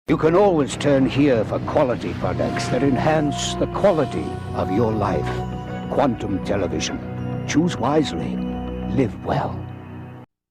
You can always turn here for quality products that enhance the quality of your life. Quantum Television. Choose wisely. Live well.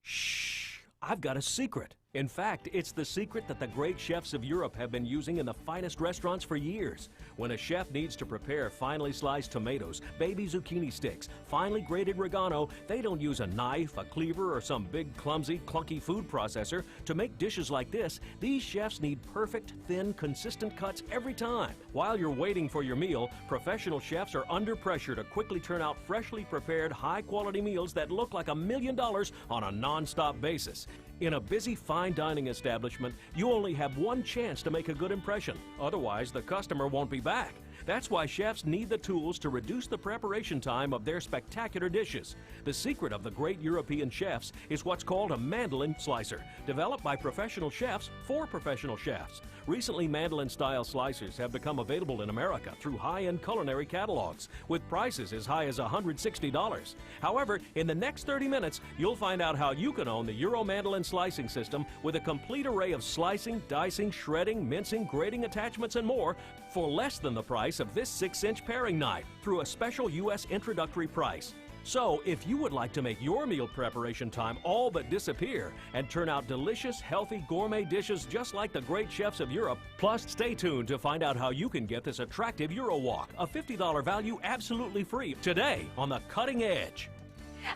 Shh! I've got a secret. In fact, it's the secret that the great chefs of Europe have been using in the finest restaurants for years. When a chef needs to prepare finely sliced tomatoes, baby zucchini sticks, finely grated oregano, they don't use a knife, a cleaver, or some big, clumsy, clunky food processor. To make dishes like this, these chefs need perfect, thin, consistent cuts every time. While you're waiting for your meal, professional chefs are under pressure to quickly turn out freshly prepared, high-quality meals that look like $1 million on a non-stop basis. In a busy fine dining establishment, you only have one chance to make a good impression. Otherwise, the customer won't be back. That's why chefs need the tools to reduce the preparation time of their spectacular dishes. The secret of the great European chefs is what's called a mandolin slicer, developed by professional chefs for professional chefs. Recently, mandolin-style slicers have become available in America through high-end culinary catalogs, with prices as high as $160. However, in the next 30 minutes, you'll find out how you can own the Euro mandolin slicing system with a complete array of slicing, dicing, shredding, mincing, grating attachments, and more for less than the price of this 6-inch paring knife through a special U.S. introductory price. So, if you would like to make your meal preparation time all but disappear and turn out delicious, healthy, gourmet dishes just like the great chefs of Europe, plus stay tuned to find out how you can get this attractive Euro Wok, a $50 value absolutely free, today on The Cutting Edge.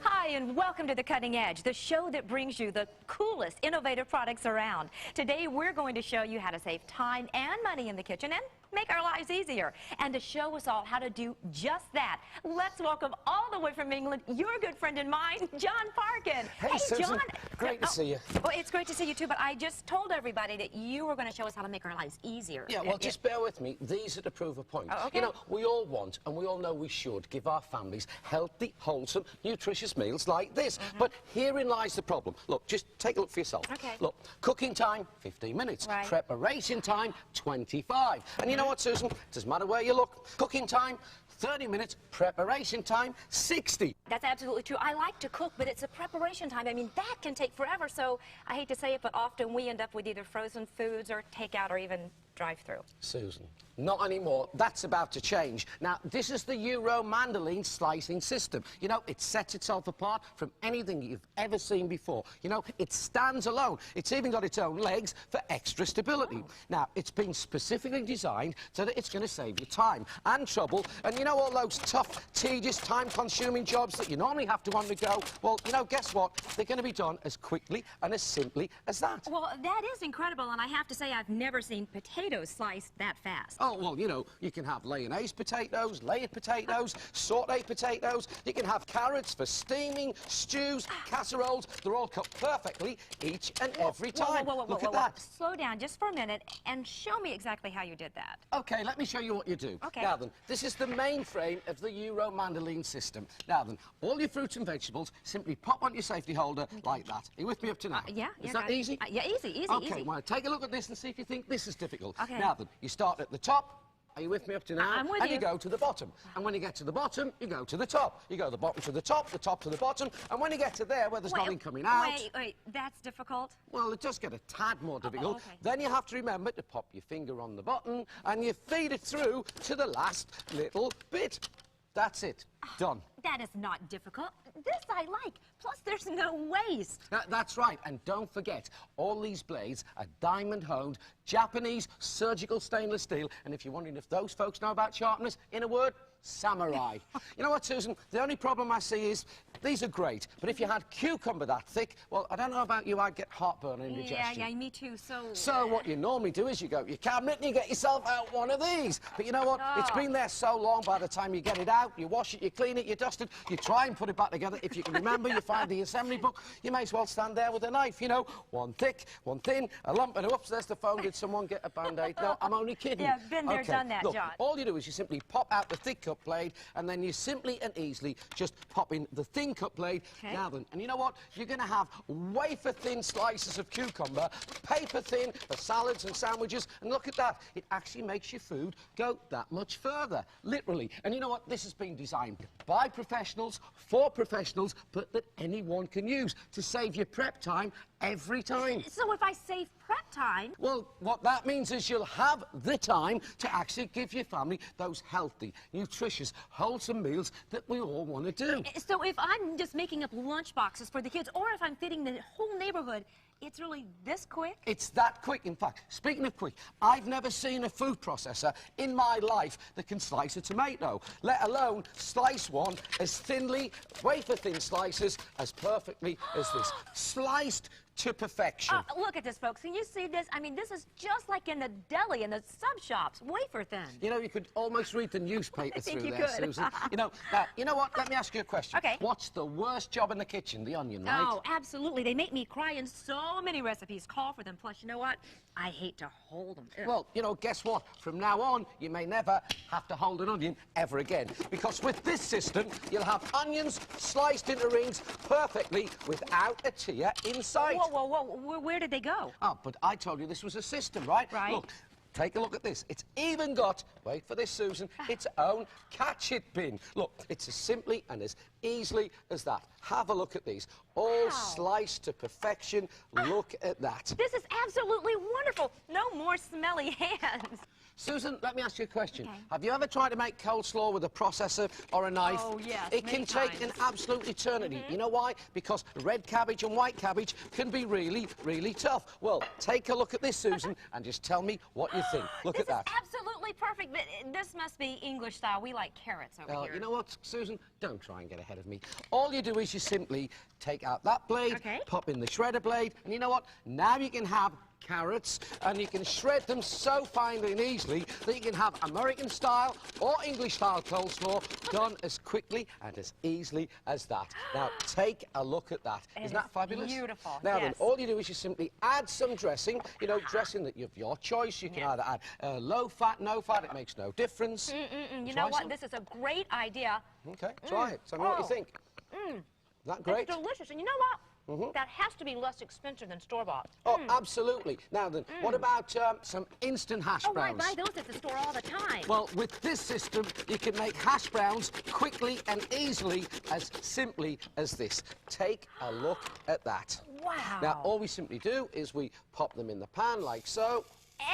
Hi, and welcome to The Cutting Edge, the show that brings you the coolest, innovative products around. Today, we're going to show you how to save time and money in the kitchen and make our lives easier. And to show us all how to do just that, let's welcome all the way from England, your good friend and mine, John Parkin. Hey, Susan. John. Great to see you. Well, it's great to see you too, but I just told everybody that you were going to show us how to make our lives easier. Yeah, well, just bear with me. These are to prove a point. Oh, okay. You know, we all want, and we all know we should, give our families healthy, wholesome, nutritious meals like this. But herein lies the problem. Look, just take a look for yourself. Okay. Look, cooking time, 15 minutes. Right. Preparation time, 25. And you know what, Susan? It doesn't matter where you look. Cooking time, 30 minutes. Preparation time, 60. That's absolutely true. I like to cook, but it's a preparation time. I mean, that can take forever, so I hate to say it, but often we end up with either frozen foods or takeout or even drive-through. Susan, not anymore. That's about to change. Now, this is the Euro mandolin slicing system. You know, it sets itself apart from anything you've ever seen before. You know, it stands alone. It's even got its own legs for extra stability. Oh. Now, it's been specifically designed so that it's going to save you time and trouble. And you know all those tough, tedious, time-consuming jobs that you normally have to undergo? Well, you know, guess what? They're going to be done as quickly and as simply as that. Well, that is incredible, and I have to say I've never seen potatoes sliced that fast. Oh, well, you know, you can have layonnaise potatoes, layered potatoes, sauteed potatoes. You can have carrots for steaming, stews, casseroles. They're all cut perfectly each and every time. Look at that. Slow down just for a minute and show me exactly how you did that. Okay, let me show you what you do. Okay. Now then, this is the mainframe of the Euro mandolin system. Now then, all your fruits and vegetables simply pop on your safety holder like that. Are you with me up to now? Yeah. Is that easy? Yeah, easy. Okay, well, take a look at this and see if you think this is difficult. Okay. Now then, you start at the top. Are you with me up to now? I'm with you. And you go to the bottom. And when you get to the bottom, you go to the top. You go the bottom to the top to the bottom. And when you get to there, where there's nothing coming out... Wait, that's difficult? Well, it does get a tad more difficult. Okay. Then you have to remember to pop your finger on the button and you feed it through to the last little bit. That's it. Done. That is not difficult. This I like. Plus, there's no waste. That's right. And don't forget, all these blades are diamond-honed, Japanese surgical stainless steel. And if you're wondering if those folks know about sharpness, in a word, samurai. You know what, Susan? The only problem I see is these are great, but if you had cucumber that thick, well, I don't know about you, I'd get heartburn and indigestion. Yeah, me too. So what you normally do is you go to your cabinet and you get yourself out one of these. But you know what? It's been there so long, by the time you get it out, you wash it, you clean it, you dust it, you try and put it back together. If you can remember, you find the assembly book, you may as well stand there with a knife, you know. One thick, one thin, a lump, and oops, there's the phone. Did someone get a Band-Aid? No, I'm only kidding. Yeah, been there, done that, Look, John. all you do is you simply pop out the thick cut blade, and then you simply and easily just pop in the thin cut blade. Okay. Now then, and you know what? You're going to have wafer-thin slices of cucumber, paper-thin for salads and sandwiches, and look at that. It actually makes your food go that much further, literally. And you know what? This has been designed by professionals, for professionals, but that anyone can use to save your prep time every time. So if I save prep time... Well, what that means is you'll have the time to actually give your family those healthy, nutritious, wholesome meals that we all want to do. So if I'm just making up lunch boxes for the kids, or if I'm feeding the whole neighborhood, it's really this quick? It's that quick. In fact, speaking of quick, I've never seen a food processor in my life that can slice a tomato, let alone slice one as thinly, wafer-thin slices, as perfectly as this. Sliced to perfection. Look at this, folks. Can you see this? I mean, this is just like in the deli, in the sub shops, wafer thin. You know, you could almost read the newspaper through you there, could. Susan. You know, now, you know what? Let me ask you a question. Okay. What's the worst job in the kitchen? The onion, right? Oh, absolutely. They make me cry in so many recipes. Call for them. Plus, you know what? I hate to hold them. Ugh. Well, you know, guess what? From now on, you may never have to hold an onion ever again. Because with this system, you'll have onions sliced into rings perfectly without a tear inside. Whoa, whoa, whoa. Where did they go? Oh, but I told you this was a system, right? Right. Look, take a look at this. It's even got, wait for this, Susan, its own catch-it bin. Look, it's as simply and as easily as that. Have a look at these. All sliced to perfection. Look at that. This is absolutely wonderful. No more smelly hands. Susan, let me ask you a question. Okay. Have you ever tried to make coleslaw with a processor or a knife? Oh, yes, It many can take times. an absolute eternity. You know why? Because red cabbage and white cabbage can be really, really tough. Well, take a look at this, Susan, and just tell me what you think. Look at that. This is absolutely perfect, but this must be English style. We like carrots over here. You know what, Susan? Don't try and get ahead of me. All you do is you simply take out that blade, Okay. pop in the shredder blade, and you know what? Now you can have carrots, and you can shred them so finely and easily that you can have American style or English style coleslaw done as quickly and as easily as that. Now, take a look at that. Isn't that fabulous? Beautiful. Now then, Yes. all you do is you simply add some dressing, you know, dressing that of your choice. You can either add low fat, no fat, it makes no difference. You Try know what? some. This is a great idea. Okay, try it. Tell me what you think. Isn't that great? It's delicious. And you know what? That has to be less expensive than store-bought. Oh, absolutely. Now then, what about some instant hash Oh, I browns? buy those at the store all the time. Well, with this system, you can make hash browns quickly and easily, as simply as this. Take a look at that. Wow. Now, all we simply do is we pop them in the pan like so.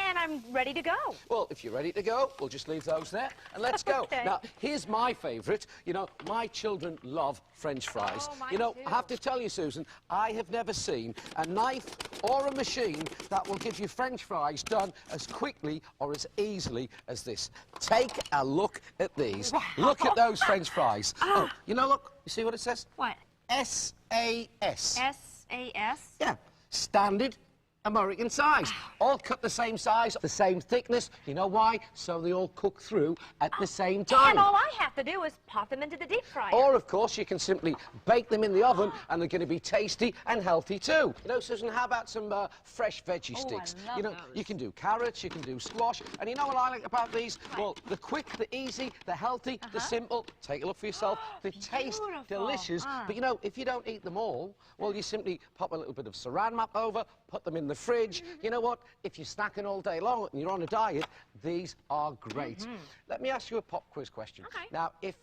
And I'm ready to go. Well, if you're ready to go, we'll just leave those there and let's go. Okay. Now, here's my favourite. You know, my children love French fries. Oh, mine you know, too. I have to tell you, Susan, I have never seen a knife or a machine that will give you French fries done as quickly or as easily as this. Take a look at these. Wow. Look at those French fries. Oh, you know, look, you see what it says? What? S-A-S. S-A-S? Yeah, standard American size. All cut the same size, the same thickness. You know why? So they all cook through at the same time. And all I have to do is pop them into the deep fryer. Or, of course, you can simply bake them in the oven and they're going to be tasty and healthy too. You know, Susan, how about some fresh veggie sticks? I love you know, those. you can do carrots, you can do squash. And you know what I like about these? Well, the quick, the easy, the healthy, the simple. Take a look for yourself. They taste Beautiful. delicious. But, you know, if you don't eat them all, well, you simply pop a little bit of saran wrap over, put them in the fridge. You know what? If you're snacking all day long and you're on a diet, these are great. Let me ask you a pop quiz question. Okay. Now, if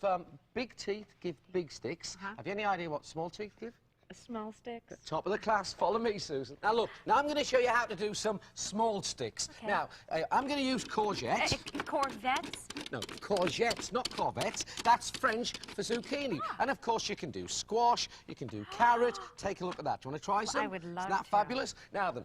big teeth give big sticks, have you any idea what small teeth give? Small sticks. Top of the class. Follow me, Susan. Now, look. Now, I'm going to show you how to do some small sticks. Okay. Now, I'm going to use courgette. Corvettes? No, courgettes, not corvettes. That's French for zucchini. And, of course, you can do squash. You can do carrot. Take a look at that. Do you want to try some? I would love Isn't that to. fabulous? Now, then.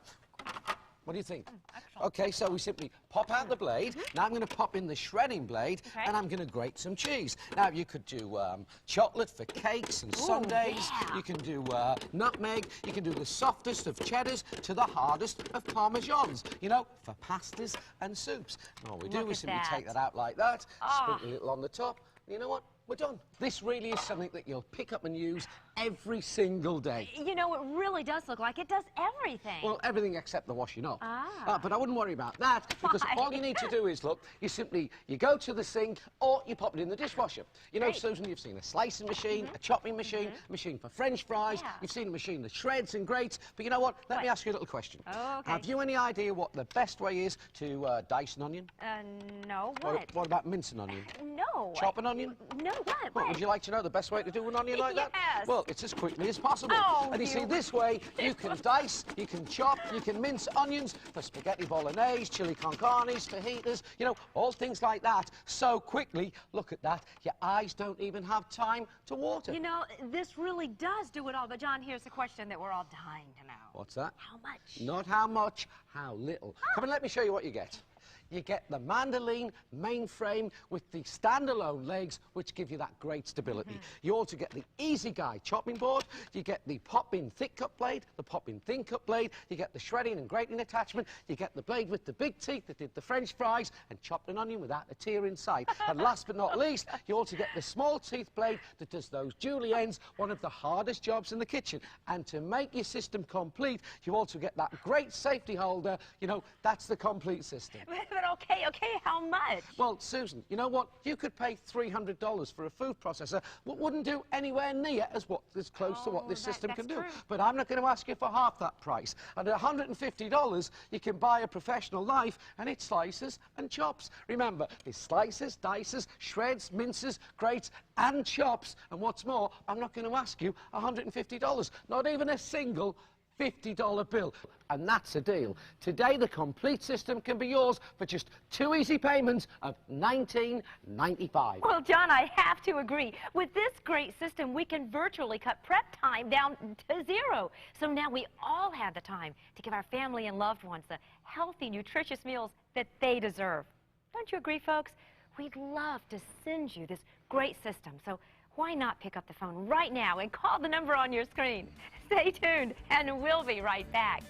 What do you think? excellent. Okay, so we simply pop out the blade. Now I'm going to pop in the shredding blade, Okay. and I'm going to grate some cheese. Now you could do chocolate for cakes and sundaes. yeah. You can do nutmeg. You can do the softest of cheddars to the hardest of parmesans. You know, for pastas and soups. And all we do Look is at simply that. take that out like that, Ah. sprinkle a little on the top. You know what? We're done. This really is something that you'll pick up and use every single day. You know, it really does look like it does everything. Well, everything except the washing up. Ah. But I wouldn't worry about that, because Why? all you need to do is, look, you go to the sink or you pop it in the dishwasher. You know, Great. Susan, you've seen a slicing machine, a chopping machine, a machine for French fries. Yeah. You've seen a machine that shreds and grates. But you know what? Let me ask you a little question. Oh, okay. Have you any idea what the best way is to dice an onion? No, what? What about mince an onion? No. Chop an onion? No, Well, would you like to know the best way to do an onion like that? Yes. Well, it's as quickly as possible. Oh, and you see, this way, you can dice, you can chop, you can mince onions for spaghetti bolognese, chili con carnes, fajitas, you know, all things like that. So quickly, look at that, your eyes don't even have time to water. You know, this really does do it all. But, John, here's the question that we're all dying to know. What's that? How much? Not how much, how little. Come and let me show you what you get. You get the mandolin mainframe with the standalone legs, which give you that great stability. You also get the Easy Guy chopping board. You get the pop-in thick cut blade, the pop-in thin cut blade. You get the shredding and grating attachment. You get the blade with the big teeth that did the French fries and chopped an onion without a tear inside. And last but not least, you also get the small teeth blade that does those juliennes, one of the hardest jobs in the kitchen. And to make your system complete, you also get that great safety holder. You know, that's the complete system. But okay, how much? Well, Susan, you know what? You could pay $300 for a food processor, but wouldn't do anywhere near as close to what this system can do. True. But I'm not going to ask you for half that price. And at $150, you can buy a professional knife, and it slices and chops. Remember, it slices, dices, shreds, minces, grates, and chops. And what's more, I'm not going to ask you $150. Not even a single $50 bill. And that's a deal. Today, the complete system can be yours for just 2 easy payments of $19.95. Well, John, I have to agree. With this great system, we can virtually cut prep time down to 0. So now we all have the time to give our family and loved ones the healthy, nutritious meals that they deserve. Don't you agree, folks? We'd love to send you this great system. So why not pick up the phone right now and call the number on your screen? Stay tuned, and we'll be right back.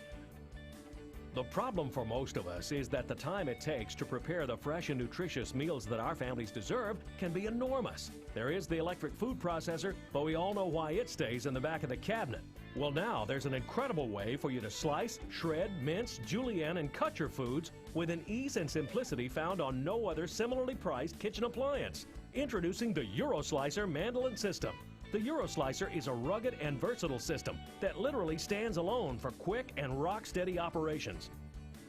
The problem for most of us is that the time it takes to prepare the fresh and nutritious meals that our families deserve can be enormous. There is the electric food processor, but we all know why it stays in the back of the cabinet. Well, now there's an incredible way for you to slice, shred, mince, julienne, and cut your foods with an ease and simplicity found on no other similarly priced kitchen appliance. Introducing the EuroSlicer Mandolin System. The EuroSlicer is a rugged and versatile system that literally stands alone for quick and rock-steady operations.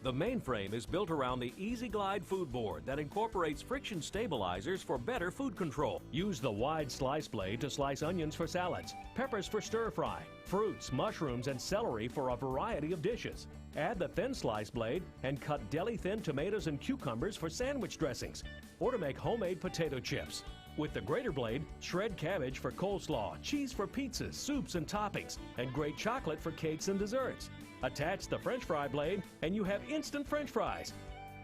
The mainframe is built around the Easy Glide food board that incorporates friction stabilizers for better food control. Use the wide slice blade to slice onions for salads, peppers for stir-fry, fruits, mushrooms, and celery for a variety of dishes. Add the thin slice blade and cut deli-thin tomatoes and cucumbers for sandwich dressings, or to make homemade potato chips. With the grater blade, shred cabbage for coleslaw, cheese for pizzas, soups and toppings, and grate chocolate for cakes and desserts. Attach the French fry blade and you have instant French fries.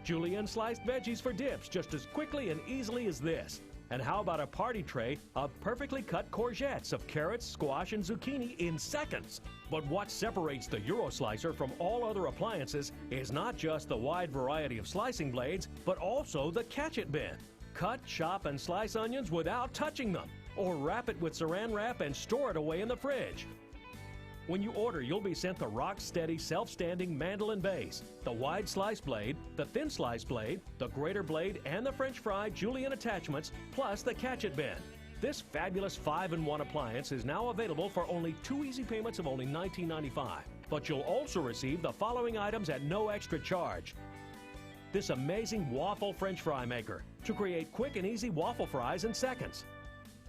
Julienne sliced veggies for dips just as quickly and easily as this. And how about a party tray of perfectly cut courgettes of carrots, squash, and zucchini in seconds? But what separates the EuroSlicer from all other appliances is not just the wide variety of slicing blades, but also the catch-it bin. Cut, chop, and slice onions without touching them, or wrap it with saran wrap and store it away in the fridge. When you order, you'll be sent the rock-steady, self-standing mandolin base, the wide slice blade, the thin slice blade, the grater blade, and the French fry julienne attachments, plus the catch-it bin. This fabulous 5-in-1 appliance is now available for only 2 easy payments of only $19.95. But you'll also receive the following items at no extra charge. This amazing waffle French fry maker to create quick and easy waffle fries in seconds.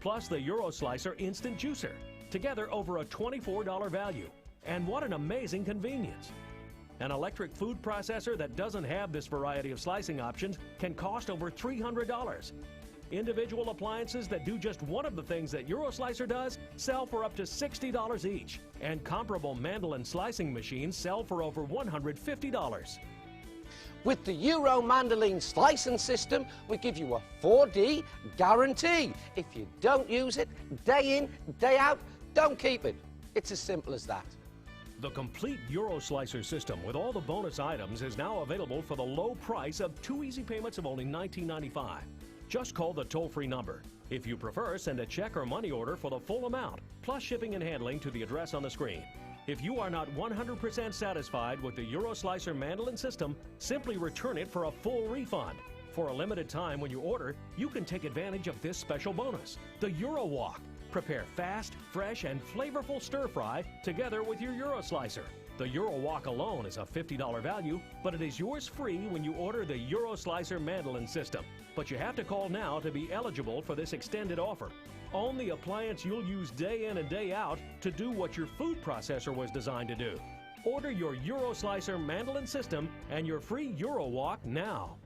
Plus the EuroSlicer Instant Juicer. Together over a $24 value. And what an amazing convenience. An electric food processor that doesn't have this variety of slicing options can cost over $300. Individual appliances that do just one of the things that EuroSlicer does sell for up to $60 each. And comparable mandolin slicing machines sell for over $150. With the Euro Mandolin slicing system, we give you a 4D guarantee. If you don't use it, day in, day out, don't keep it. It's as simple as that. The complete EuroSlicer system with all the bonus items is now available for the low price of 2 easy payments of only $19.95. Just call the toll-free number. If you prefer, send a check or money order for the full amount, plus shipping and handling to the address on the screen. If you are not 100% satisfied with the EuroSlicer Mandolin system, simply return it for a full refund. For a limited time when you order, you can take advantage of this special bonus, the Euro Walk. Prepare fast, fresh, and flavorful stir-fry together with your EuroSlicer. The EuroWalk alone is a $50 value, but it is yours free when you order the EuroSlicer mandolin system. But you have to call now to be eligible for this extended offer. Own the appliance you'll use day in and day out to do what your food processor was designed to do. Order your EuroSlicer mandolin system and your free EuroWalk now.